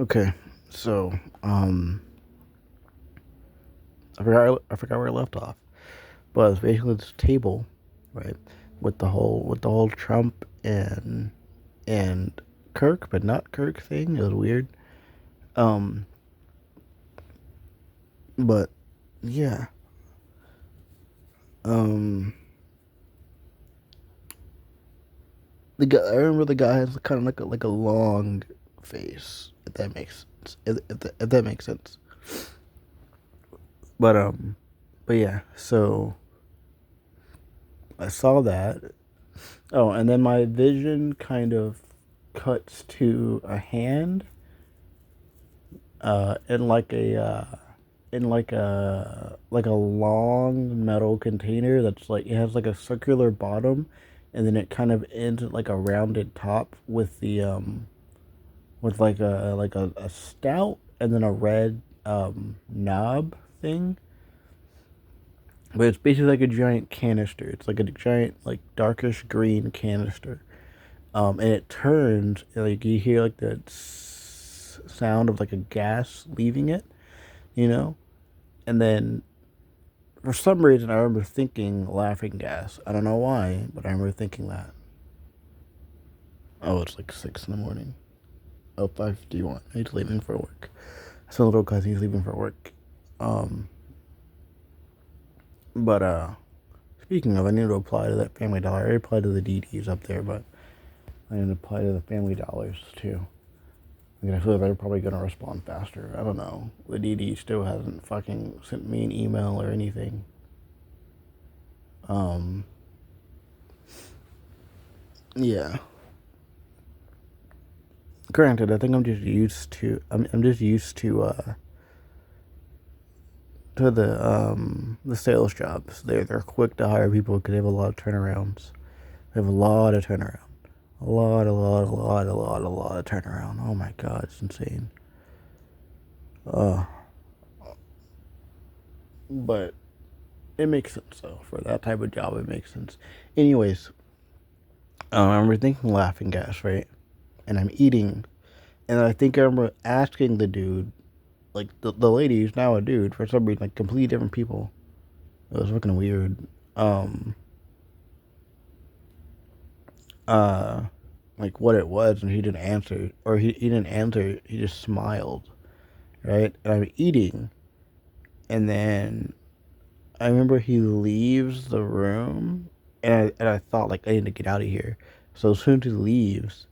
Okay, so I forgot where I left off, but it's basically this table, right, with the whole Trump and Kirk, but not Kirk thing. It was weird. Um, but yeah, um, the guy. I remember the guy has kind of like a long face. If that makes sense. If that makes sense. But but yeah. So I saw that. Oh, and then my vision kind of cuts to a hand, in like a long metal container that's like it has like a circular bottom, and then it kind of ends at like a rounded top with the with a stout and then a red knob thing. But it's basically like a giant canister. It's like a giant like darkish green canister. And it turns like you hear like the sound of like a gas leaving it, you know, and then for some reason I remember thinking laughing gas. I don't know why, but I remember thinking that. Oh, it's like 6 in the morning. Oh, 5:51. He's leaving for work. So little cousin, he's leaving for work. Um, but speaking of, I need to apply to that Family Dollar. I already applied to the DDs up there, but I need to apply to the Family Dollars too. I feel like they're probably gonna respond faster. I don't know. The DD still hasn't fucking sent me an email or anything. Um, yeah. Granted, I think I'm just used to the sales jobs. They're quick to hire people because they have a lot of turnarounds. They have a lot of turnaround. A lot of turnaround. Oh my god, it's insane. Uh, but it makes sense though for that type of job. It makes sense. Anyways, I remember thinking laughing gas, right? And I'm eating, and I think I remember asking the dude, like the lady who's now a dude for some reason, like completely different people. It was fucking weird. Um, uh, like what it was, and he didn't answer, or he didn't answer. He just smiled, right? And I'm eating, and then I remember he leaves the room, and I thought like I need to get out of here. So as soon as he leaves,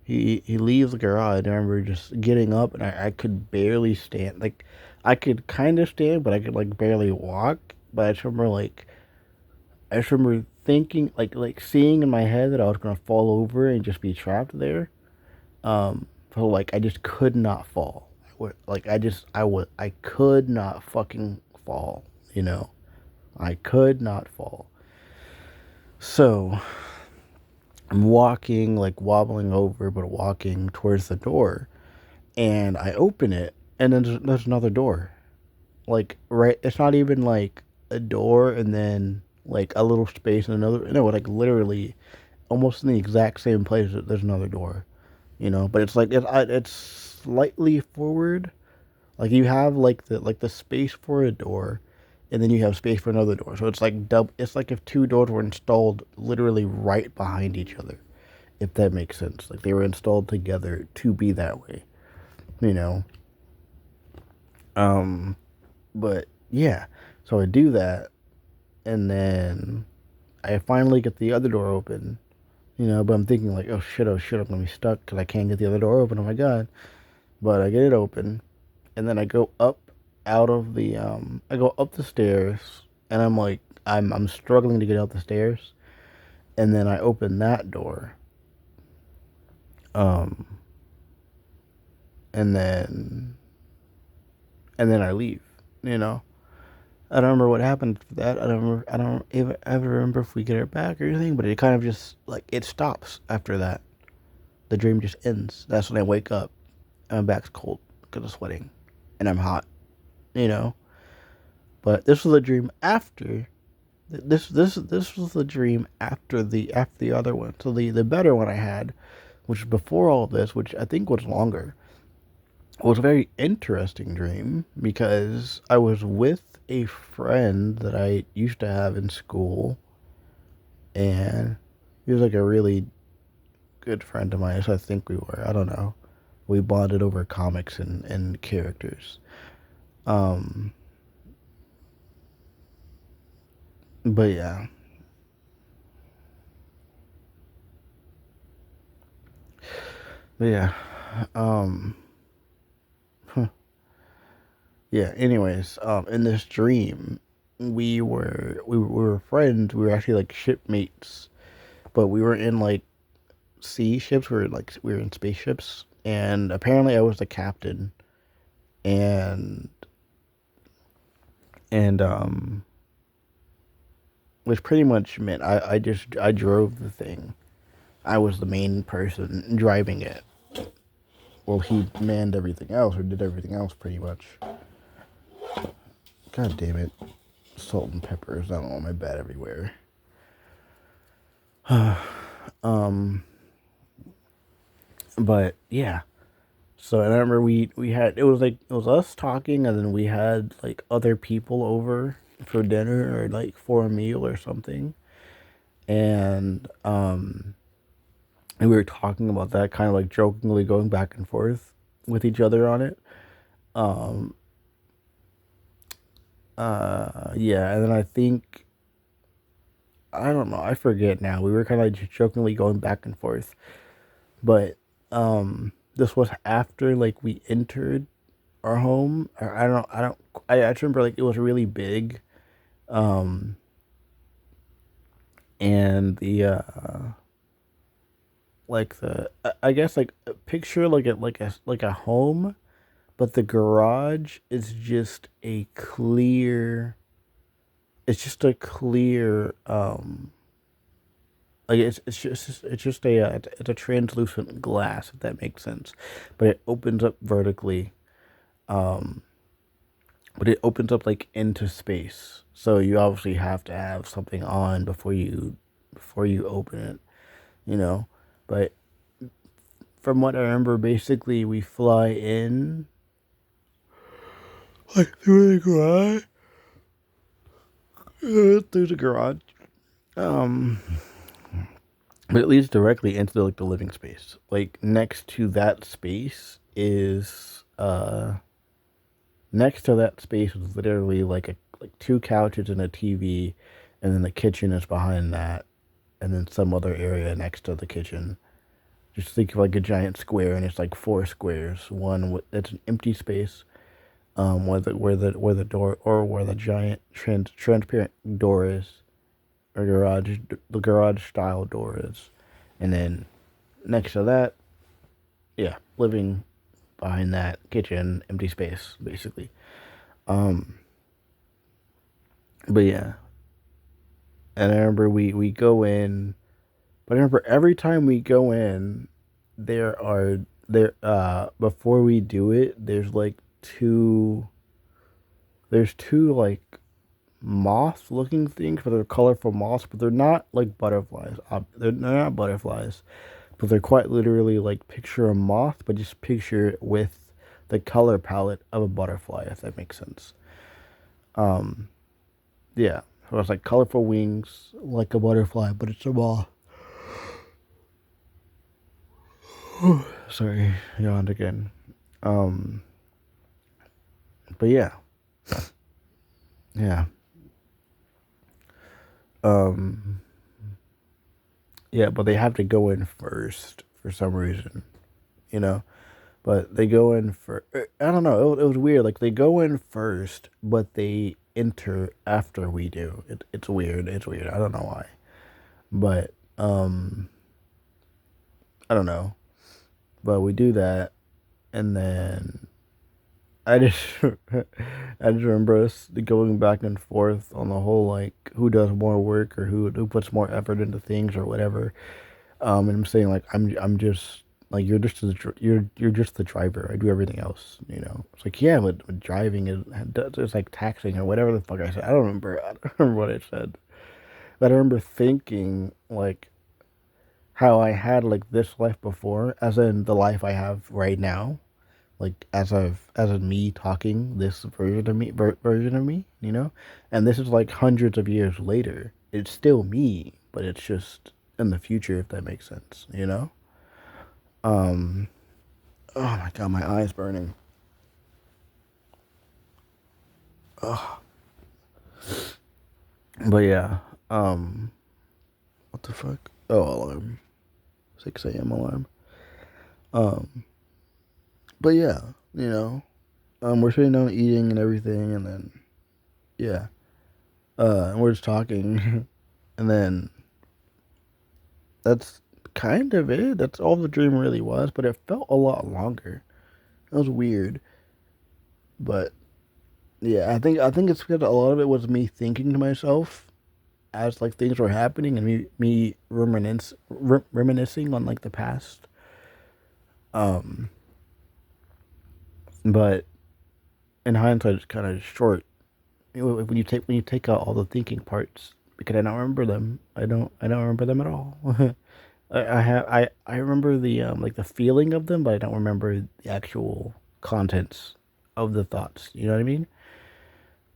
he leaves the garage. And I remember just getting up, and I could barely stand. Like I could kind of stand, but I could like barely walk. But I just remember thinking like seeing in my head that I was gonna fall over and just be trapped there. So like I just could not fall. I could not fucking fall. You know. I could not fall. So I'm walking, like wobbling over, but walking towards the door. And I open it, and then there's another door. Like, right, it's not even like a door and then like a little space and another. No, like literally almost in the exact same place, there's another door, you know? But it's like, it's slightly forward. Like you have like the space for a door, and then you have space for another door. So it's like it's like if two doors were installed literally right behind each other, if that makes sense. Like they were installed together to be that way, you know. Um, but yeah, so I do that, and then I finally get the other door open, you know. But I'm thinking like, oh shit, I'm gonna be stuck because I can't get the other door open. Oh my god! But I get it open, and then I go up out of the I go up the stairs, and I'm like I'm struggling to get out the stairs, and then I open that door, um and then I leave, you know. I don't remember what happened for that. I don't even ever remember if we get it back or anything, but it kind of just like it stops after that. The dream just ends. That's when I wake up and my back's cold because of sweating and I'm hot, you know. But this was a dream after this was the dream after the other one. So the better one I had, which was before all this, which I think was longer. It was a very interesting dream because I was with a friend that I used to have in school, and he was like a really good friend of mine. So I think we were. I don't know. We bonded over comics and characters. Um, but yeah, but yeah. Um, yeah. Anyways, in this dream, we were friends. We were actually like shipmates, but we were in like sea ships. We were in spaceships, and apparently I was the captain, and and which pretty much meant I drove the thing. I was the main person driving it. Well, he manned everything else or did everything else pretty much. God damn it. Salt and peppers not on my bed everywhere. um, but yeah. So and I remember we had it was us talking and then we had like other people over for dinner or like for a meal or something. And and we were talking about that kind of like jokingly going back and forth with each other on it. Um yeah, and then I think I don't know, I forget now. We were kind of like just jokingly going back and forth. But this was after like we entered our home. I just remember like it was really big. Um and the like the I guess like picture like a home, but the garage is just a clear it's just a clear like it's just a it's a translucent glass if that makes sense, but it opens up vertically. Um, but it opens up like into space, so you obviously have to have something on before you open it, you know. But from what I remember, basically we fly in like through the garage. Um, but it leads directly into like the living space. Like next to that space is next to that space was literally like two couches and a TV, and then the kitchen is behind that, and then some other area next to the kitchen. Just think of like a giant square, and it's like four squares. One with it's an empty space, where the door or where the giant transparent door is, or the garage style door is, and then next to that, yeah, living behind that kitchen, empty space basically. Um, but yeah, and I remember we go in, but I remember every time we go in, there are there before we do it, there's two like moth looking things, but they're colorful moths, but they're not like butterflies. They're not butterflies, but they're quite literally like picture a moth, but just picture it with the color palette of a butterfly, if that makes sense. Um, yeah. So it's like colorful wings, like a butterfly, but it's a moth. Sorry, yawned again. Um, but yeah, yeah, um, yeah. But they have to go in first for some reason, you know. But they go in for I don't know. It was weird. Like they go in first, but they enter after we do. It's weird. It's weird. I don't know why, but I don't know. But we do that, and then I just I just remember us going back and forth on the whole like who does more work or who puts more effort into things or whatever. And I'm saying like I'm just like you're just the driver. I do everything else. You know. It's like yeah, but driving is it's like taxing or whatever the fuck I said. I don't remember. I don't remember what I said. But I remember thinking like how I had like this life before, as in the life I have right now, like as of me talking this version of me, and this is like hundreds of years later. It's still me, but it's just in the future, if that makes sense, Um, oh my god, my eye's burning. Ugh. But yeah, what the fuck? Oh, alarm, 6 a.m. alarm. Um, but yeah, we're sitting down eating and everything, and then yeah, and we're just talking, and then that's kind of it. That's all the dream really was, but it felt a lot longer. It was weird, but yeah, I think it's because a lot of it was me thinking to myself as like things were happening, and me reminiscing on like the past. Um, but in hindsight, it's kind of short. When you take out all the thinking parts, because I don't remember them. I don't remember them at all. I remember the like the feeling of them, but I don't remember the actual contents of the thoughts. You know what I mean?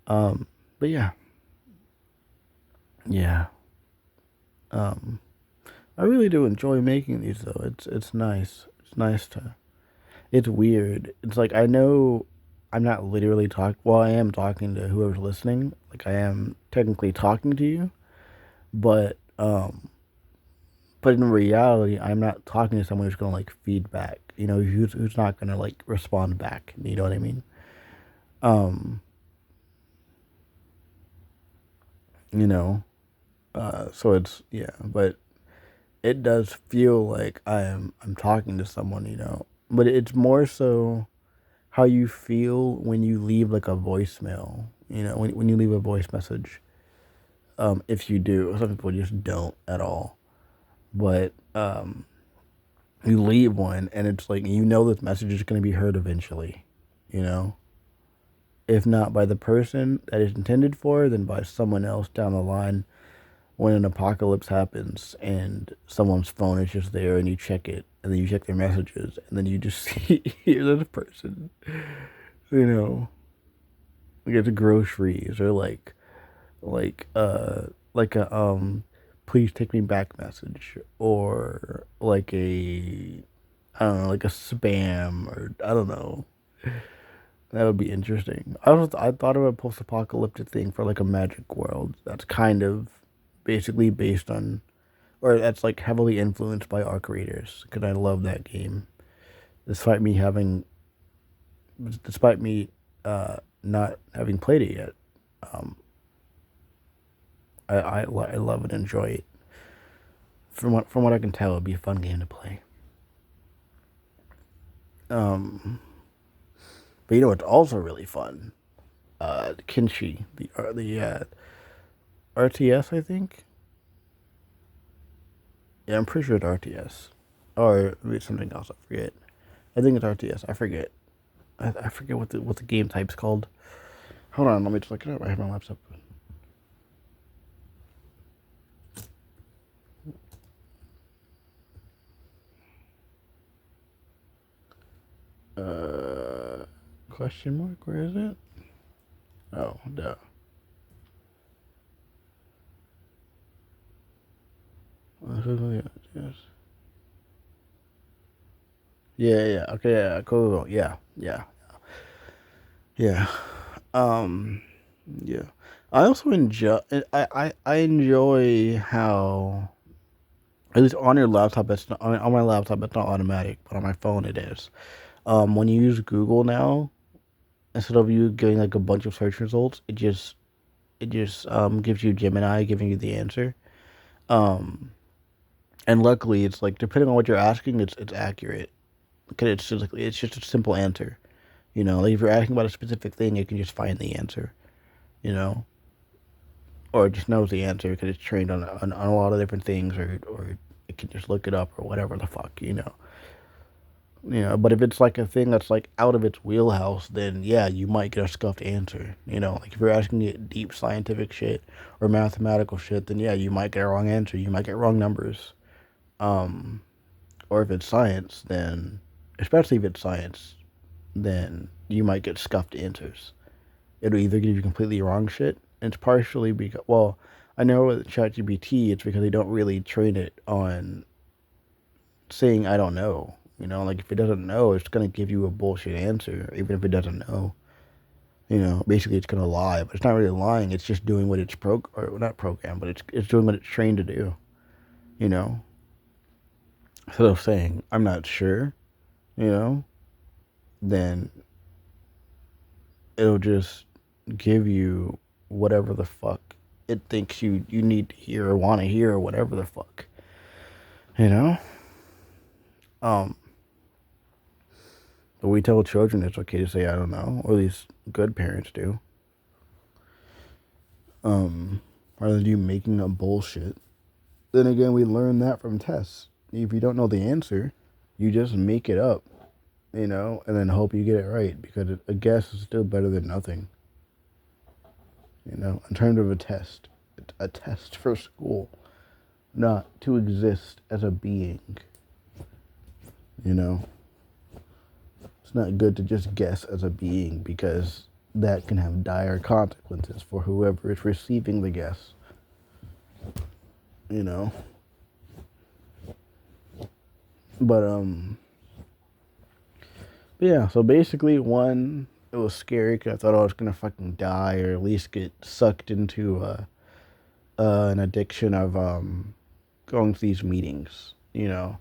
Um, but yeah, yeah. Um, I really do enjoy making these though. It's nice. It's nice to. It's weird. It's like I know I'm not literally talking. Well, I am talking to whoever's listening. Like I am technically talking to you, but but in reality, I'm not talking to someone who's gonna like feedback. Who's not gonna like respond back. You know what I mean? Um, you know. So it's yeah, but it does feel like I'm talking to someone. But it's more so how you feel when you leave like a voicemail. When you leave a voice message. If you do, some people just don't at all. But you leave one, and it's like this message is going to be heard eventually. You know, if not by the person that is intended for, then by someone else down the line when an apocalypse happens and someone's phone is just there and you check it and then you check their messages and then you just hear this person, you know, get the groceries or like like a please take me back message or like a I don't know like a spam or I don't know. That would be interesting. I thought of a post apocalyptic thing for like a magic world that's kind of basically based on or that's like heavily influenced by Arc Raiders because I love that game. Despite me having, despite me not having played it yet, um, I love and enjoy it. From what I can tell, it'd be a fun game to play. Um, but it's also really fun. Kinshi, the RTS, I think. Yeah, I'm pretty sure it's RTS, or maybe it's something else. I forget. I think it's RTS. I forget. I forget what the game type's called. Hold on, let me just look it up. I have my laptop. Uh, Question mark? Where is it? Oh, duh. Yes. Yeah, yeah. Okay, yeah, cool. Yeah, yeah, yeah. Um, yeah. I also enjoy. I enjoy how at least on your laptop, it's not, on my laptop it's not automatic, but on my phone it is. When you use Google now, instead of you getting like a bunch of search results, it just gives you Gemini giving you the answer. Um, and luckily, it's like depending on what you're asking, it's accurate because it's just a simple answer. Like if you're asking about a specific thing, it can just find the answer. You know, or it just knows the answer because it's trained on a lot of different things, or it can just look it up or whatever the fuck. But if it's like a thing that's like out of its wheelhouse, then yeah, you might get a scuffed answer. Like if you're asking it deep scientific shit or mathematical shit, then yeah, you might get a wrong answer. You might get wrong numbers. Um, or if it's science, then especially if it's science, then you might get scuffed answers. It'll either give you completely wrong shit, and it's partially because, well, I know with ChatGPT, it's because they don't really train it on saying I don't know. You know, like if it doesn't know, it's gonna give you a bullshit answer, even if it doesn't know. You know, basically it's gonna lie, but it's not really lying. It's just doing what it's or not programmed, but it's doing what it's trained to do. You know, instead of saying I'm not sure, you know, then it'll just give you whatever the fuck it thinks you need to hear or want to hear or whatever the fuck. You know? Um, but we tell children it's okay to say I don't know, or at least good parents do. Rather than you making up bullshit. Then again, we learn that from tests. If you don't know the answer, you just make it up, you know, and then hope you get it right because a guess is still better than nothing. You know, in terms of a test for school, not to exist as a being. You know, it's not good to just guess as a being because that can have dire consequences for whoever is receiving the guess. You know, but yeah. So basically, one, it was scary because I thought I was gonna fucking die or at least get sucked into an addiction of going to these meetings. You know,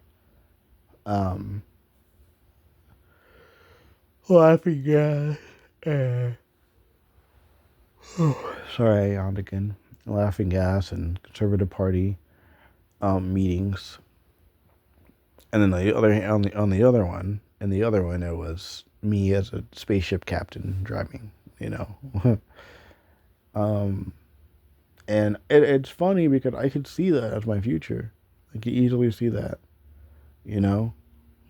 um, laughing gas. Sorry, I yawned again. Laughing gas and conservative party meetings, and then the other on the other one, and the other one it was me as a spaceship captain driving. You know, um, and it's funny because I could see that as my future. I could easily see that. You know,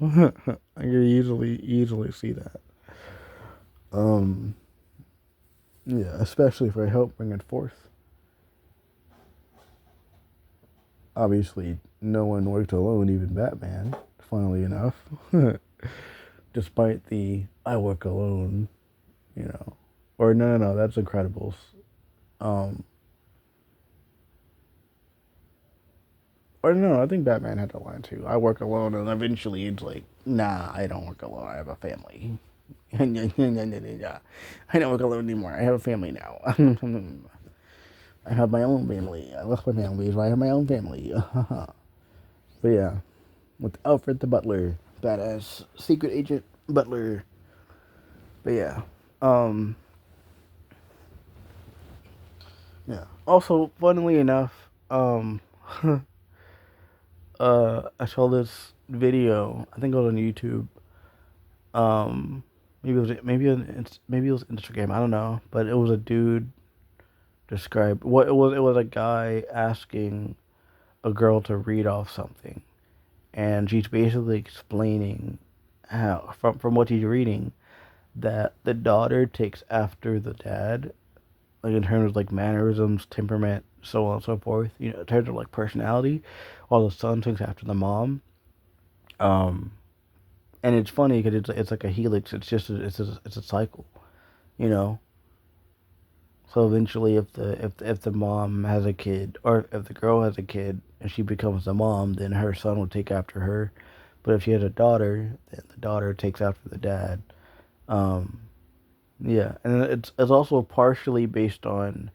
I could easily see that. Um, yeah, especially if I help bring it forth. Obviously, no one worked alone, even Batman, funnily enough. Despite the I work alone, you know. Or no, that's Incredibles. Um, or no, I think Batman had the line too. I work alone, and eventually it's like, nah, I don't work alone. I have a family. I don't work alone anymore. I have a family now. I have my own family. I left my family, so I have my own family. But yeah, with Alfred the Butler, badass secret agent Butler. But yeah, um, yeah. Also, funnily enough, I saw this video. I think it was on YouTube. Um, maybe it was Instagram. I don't know, but it was a dude described what it was. It was a guy asking a girl to read off something, and she's basically explaining how from what he's reading that the daughter takes after the dad, like in terms of like mannerisms, temperament, so on and so forth. You know, in terms of like personality, while the son takes after the mom. Um, and it's funny because it's like a helix. It's just it's a cycle. You know. So eventually, if the mom has a kid, or if the girl has a kid and she becomes the mom, then her son will take after her. But if she has a daughter, then the daughter takes after the dad. Um, yeah, and it's also partially based on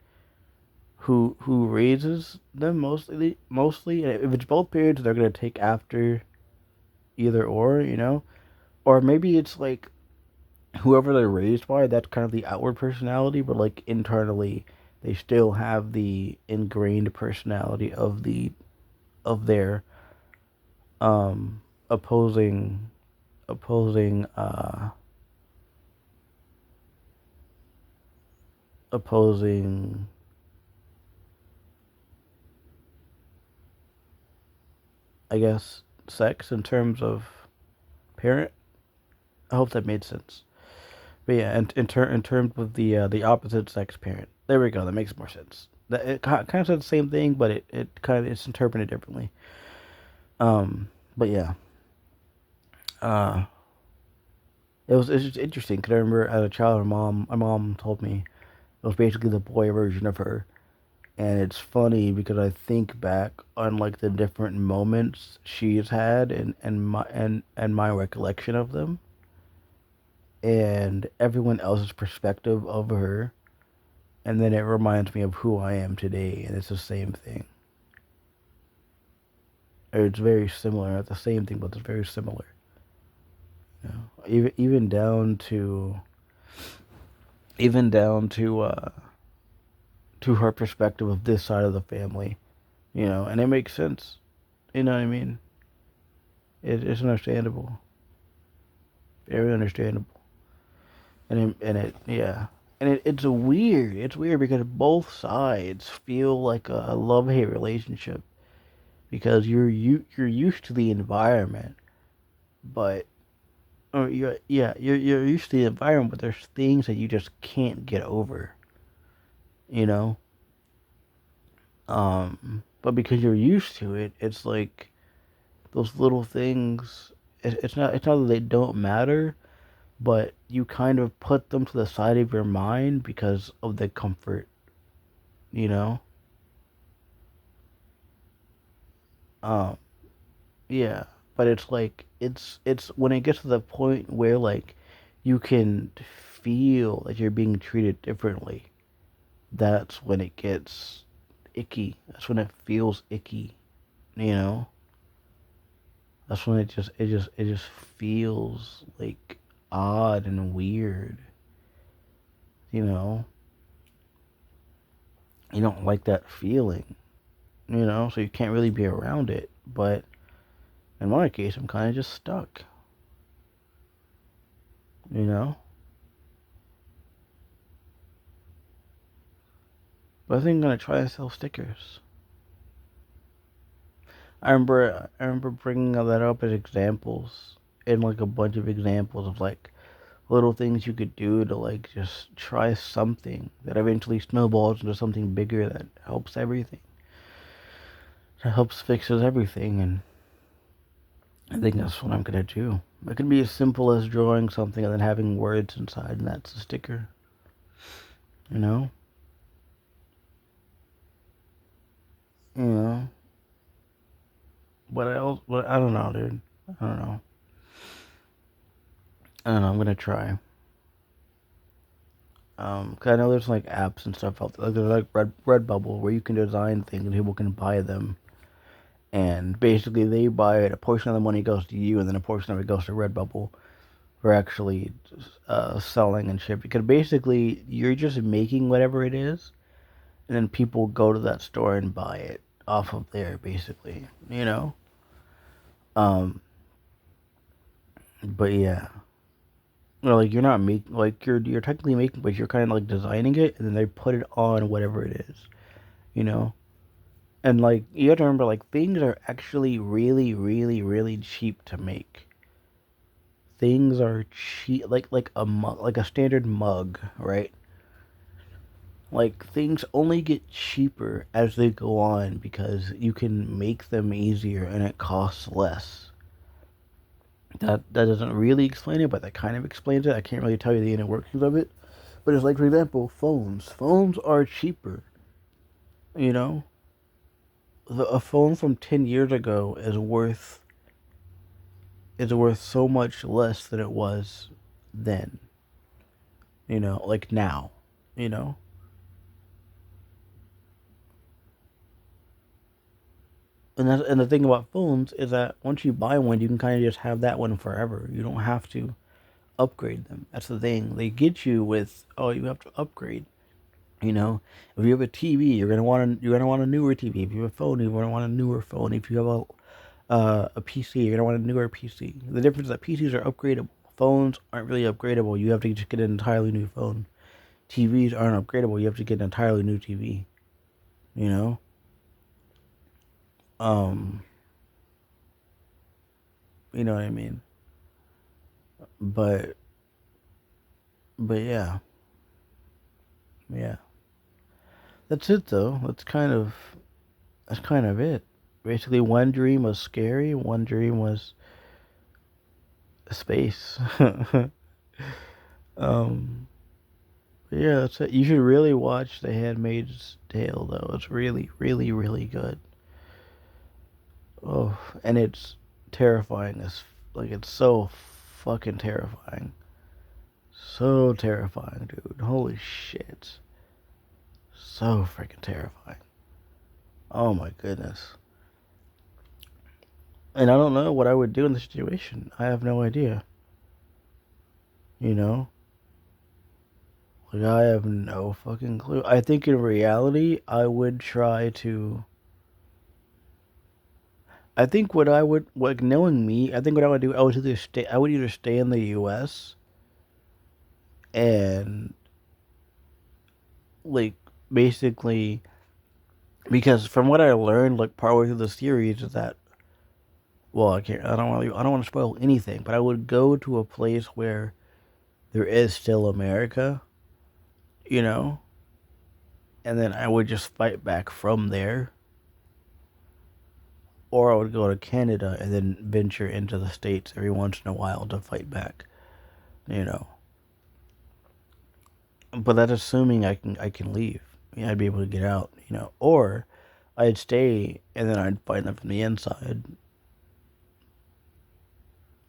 who raises them mostly. And if it's both parents, they're gonna take after either or, you know, or maybe it's like whoever they're raised by. That's kind of the outward personality, but like internally, they still have the ingrained personality of their um opposing opposing uh opposing I guess sex in terms of parent. I hope that made sense. But yeah, in terms of the opposite sex parent. There we go. That makes more sense. That it kind of says the same thing, but it kind of it's interpreted differently. Um, but yeah. Uh, It's just interesting because I remember as a child, my mom told me it was basically the boy version of her, and it's funny because I think back on like the different moments she's had and my recollection of them, and everyone else's perspective of her, and then it reminds me of who I am today, and it's the same thing. Or it's very similar, not the same thing, but it's very similar. You know? Even down to even down to her perspective of this side of the family, and it makes sense. You know what I mean? It's understandable, very understandable, yeah, it's weird because both sides feel like a love hate relationship because you're used to the environment, but or you're used to the environment, but there's things that you just can't get over, you know. But because you're used to it, it's like those little things. It's not that they don't matter, but you kind of put them to the side of your mind because of the comfort, you know. Um, yeah, but it's like it's when it gets to the point where like you can feel that you're being treated differently. That's when it gets icky. That's when it feels icky, you know. That's when it just feels like odd and weird, you know. You don't like that feeling, so you can't really be around it. But in my case, I'm kind of just stuck, you know. But I think I'm gonna try to sell stickers. I remember bringing that up as examples, in like a bunch of examples of like little things you could do to like just try something that eventually snowballs into something bigger that helps everything. That helps fixes everything, and I think that's what I'm gonna do. It could be as simple as drawing something and then having words inside, and that's a sticker. You know, you know. What else? What I don't know, dude. I don't know. I don't know. I'm gonna try. 'Cause I know there's like apps and stuff out there. Like there's like Redbubble where you can design things and people can buy them. And basically, they buy it. A portion of the money goes to you, and then a portion of it goes to Redbubble for actually selling and shit. Because basically, you're just making whatever it is, and then people go to that store and buy it off of there, basically. Um, but yeah, like you're not making, like you're technically making, but you're kind of like designing it, and then they put it on whatever it is, you know. And like you have to remember, like things are actually really, really, really cheap to make. Things are cheap, like a mug, like a standard mug, right? Like things only get cheaper as they go on because you can make them easier and it costs less. That doesn't really explain it, but that kind of explains it. I can't really tell you the inner workings of it, but it's like, for example, phones. Phones are cheaper. You know, a phone from 10 years ago is worth so much less than it was then. Like now. You know, and the thing about phones is that once you buy one, you can kind of just have that one forever. You don't have to upgrade them. That's the thing. They get you with, oh, you have to upgrade. If you have a TV, you're gonna want a newer TV. If you have a phone, you're gonna want a newer phone. If you have a PC, you're gonna want a newer PC. The difference is that PCs are upgradable. Phones aren't really upgradable. You have to just get an entirely new phone. TVs aren't upgradable. You have to get an entirely new TV. You know, um, you know what I mean. But but yeah, yeah. That's it though. That's kind of it. Basically, one dream was scary. One dream was space. um, but yeah, that's it. You should really watch The Handmaid's Tale, though. It's really, really, really good. Oh, and it's terrifying. It's so fucking terrifying. So terrifying, dude. Holy shit. So freaking terrifying. Oh my goodness. And I don't know what I would do in the situation. I have no idea. You know? Like, I have no fucking clue. I think in reality, I would try to. I think what I would, like, knowing me, I think what I would do, I would either stay in the U.S. and, like, basically, because from what I learned, like, partway through the series, is that, well, I don't want to spoil anything, but I would go to a place where there is still America, you know, and then I would just fight back from there, or I would go to Canada and then venture into the States every once in a while to fight back, you know. But that's assuming I can leave. I mean, I'd be able to get out, you know. Or I'd stay and then I'd fight them from the inside,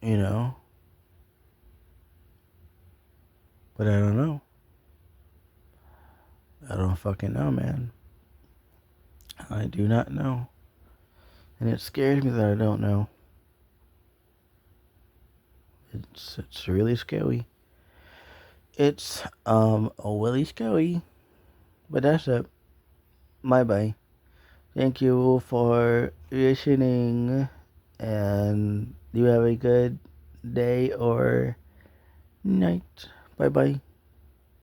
you know. But I don't know. I don't fucking know, man. I do not know. And it scares me that I don't know. It's really scary. It's a really scary. But that's it. Bye bye. Thank you for listening, and you have a good day or night. Bye bye.